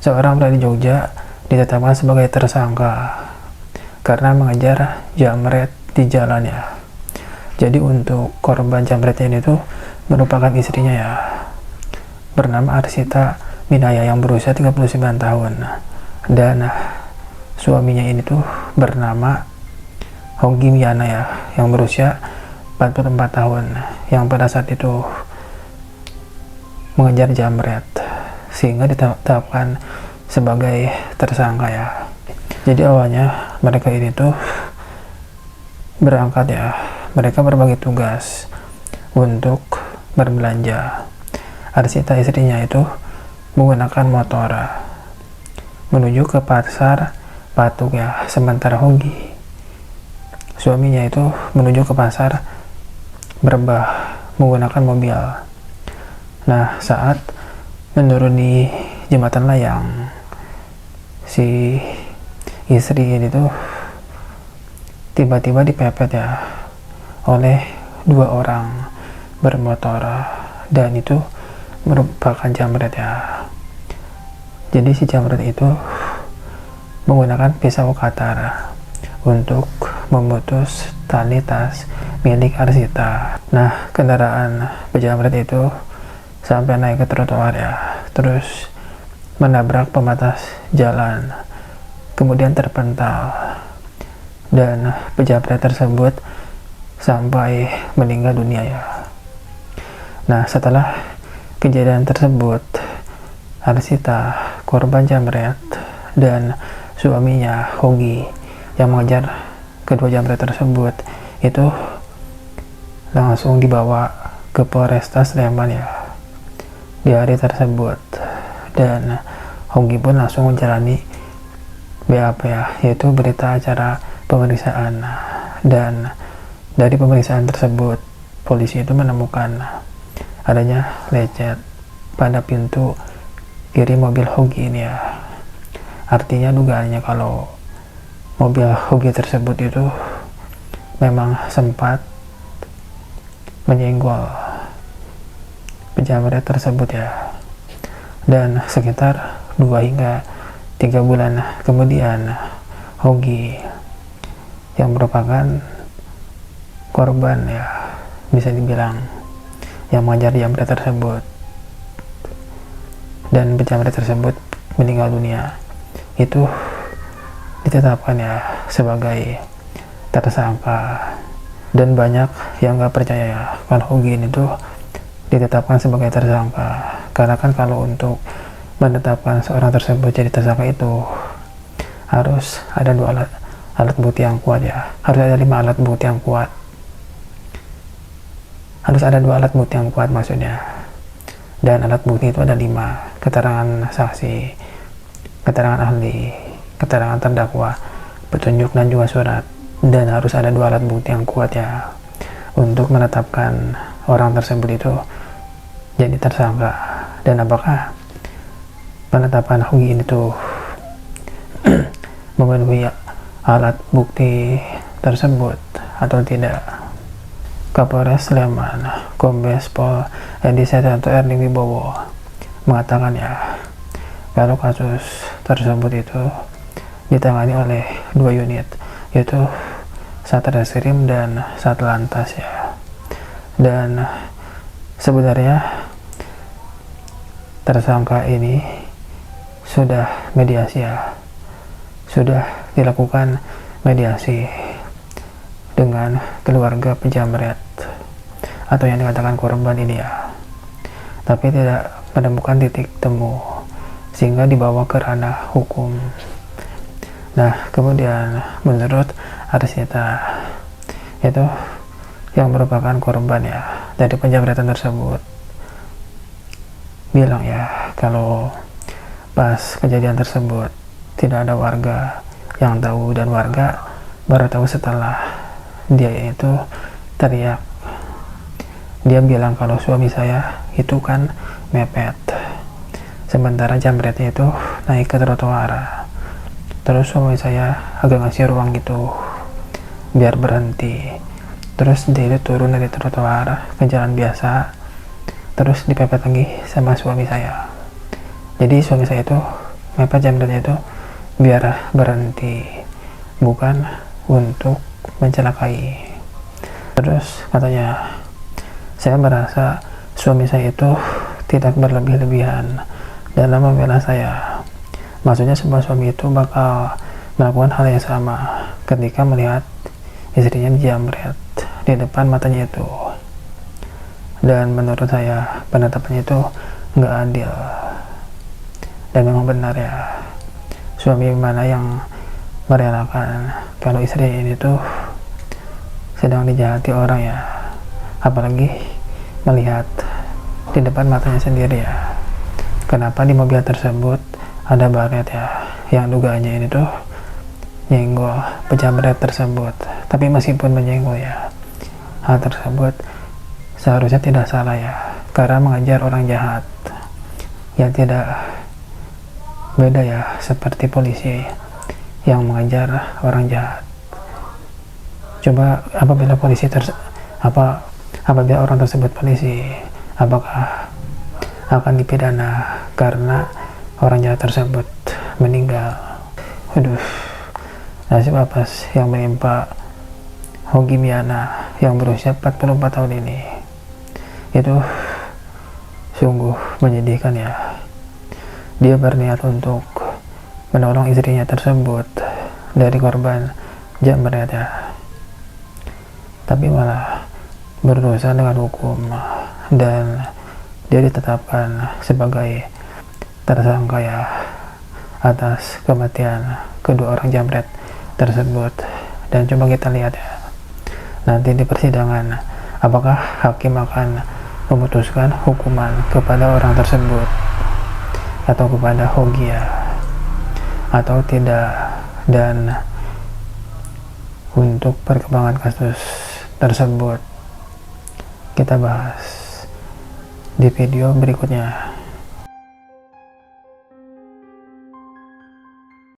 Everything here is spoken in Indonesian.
seorang pria di Jogja ditetapkan sebagai tersangka karena mengejar jamret di jalan ya. Jadi untuk korban jamretnya ini tuh merupakan istrinya ya, bernama Arsita Minaya yang berusia 39 tahun, dan suaminya ini tuh bernama Honggi Miana ya, yang berusia 44 tahun, yang pada saat itu mengejar jamret sehingga ditetapkan sebagai tersangka ya. Jadi awalnya mereka ini tuh berangkat ya, mereka berbagi tugas untuk berbelanja. Arsita istrinya itu menggunakan motor menuju ke pasar Patuk ya, sementara Honggi suaminya itu menuju ke pasar Berbah menggunakan mobil. Nah, saat menuruni jembatan layang, si istri ini tuh tiba-tiba dipepet ya oleh dua orang bermotor, dan itu merupakan jamret ya. Jadi si jamret itu menggunakan pisau katar untuk memutus tali tas milik Arsita. Nah, kendaraan pejamret itu sampai naik ke trotoar ya, terus menabrak pembatas jalan, kemudian terpental, dan pejamret tersebut sampai meninggal dunia ya. Nah, setelah kejadian tersebut, Arsita, korban jamret, dan suaminya Honggi yang mengejar kedua jamret tersebut itu langsung dibawa ke Polresta Sleman ya di hari tersebut, dan Honggi pun langsung menjalani BAP ya, yaitu berita acara pemeriksaan. Dan dari pemeriksaan tersebut polisi itu menemukan adanya lecet pada pintu kiri mobil Honggi ini ya. Artinya dugaannya kalau mobil Honggi tersebut itu memang sempat menyenggol pejamret tersebut ya. Dan sekitar 2 hingga 3 bulan kemudian, Honggi yang merupakan korban ya, bisa dibilang yang mengejar jamret tersebut, dan pejamret tersebut meninggal dunia, itu ditetapkan ya sebagai tersangka. Dan banyak yang gak percaya ya kalau Honggi ini tuh ditetapkan sebagai tersangka, karena kan kalau untuk menetapkan seorang tersebut jadi tersangka itu harus ada 2 alat bukti yang kuat ya, harus ada 5 alat bukti yang kuat, harus ada 2 alat bukti yang kuat maksudnya. Dan alat bukti itu ada 5: keterangan saksi, keterangan ahli, keterangan terdakwa, petunjuk, dan juga surat. Dan harus ada 2 alat bukti yang kuat ya untuk menetapkan orang tersebut itu jadi tersangka. Dan apakah penetapan Honggi ini tuh memenuhi alat bukti tersebut atau tidak? Kapolres Sleman, Kombes Pol Edi Setianto Erning Wibowo mengatakan ya kalau kasus tersebut itu ditangani oleh 2 unit, yaitu Satreskrim dan Satlantas ya. Dan sebenarnya tersangka ini sudah mediasi ya, sudah dilakukan mediasi dengan keluarga pejamret atau yang dikatakan korban ini ya, tapi tidak menemukan titik temu sehingga dibawa ke ranah hukum. Nah, kemudian menurut Arsita itu yang merupakan korban ya dari penjamretan tersebut bilang ya kalau pas kejadian tersebut tidak ada warga yang tahu, dan warga baru tahu setelah dia itu teriak. Dia bilang kalau suami saya itu kan mepet, sementara jamretnya itu naik ke trotoar, terus suami saya agak ngasih ruang gitu biar berhenti, terus dia itu turun dari trotoar ke jalan biasa, terus dipepet lagi sama suami saya. Jadi suami saya itu mepet jamretnya itu biar berhenti, bukan untuk mencelakai. Terus katanya, saya merasa suami saya itu tidak berlebih-lebihan dalam membela saya. Maksudnya sebuah suami itu bakal melakukan hal yang sama ketika melihat istrinya dijamret di depan matanya itu. Dan menurut saya penetapannya itu nggak adil. Dan memang benar ya, suami mana yang merelakan kalau istrinya ini tuh sedang dijahati orang ya, apalagi melihat di depan matanya sendiri ya. Kenapa di mobil tersebut ada baret ya, yang dugaannya ini tuh nyenggol pejamret tersebut. Tapi meskipun menyenggol ya, hal tersebut seharusnya tidak salah ya, karena mengejar orang jahat yang tidak beda ya seperti polisi yang mengejar orang jahat. Coba apabila apabila orang tersebut polisi, apakah akan dipidana karena orang jahat tersebut meninggal? Aduh, nasib apa yang menimpa Hogi Miana yang berusia 44 tahun ini itu sungguh menyedihkan ya. Dia berniat untuk menolong istrinya tersebut dari korban jamret ya, tapi malah berurusan dengan hukum dan dia ditetapkan sebagai tersangka ya atas kematian kedua orang jamret tersebut. Dan coba kita lihat ya, nanti di persidangan apakah hakim akan memutuskan hukuman kepada orang tersebut atau kepada Hogi ya, atau tidak. Dan untuk perkembangan kasus tersebut kita bahas di video berikutnya.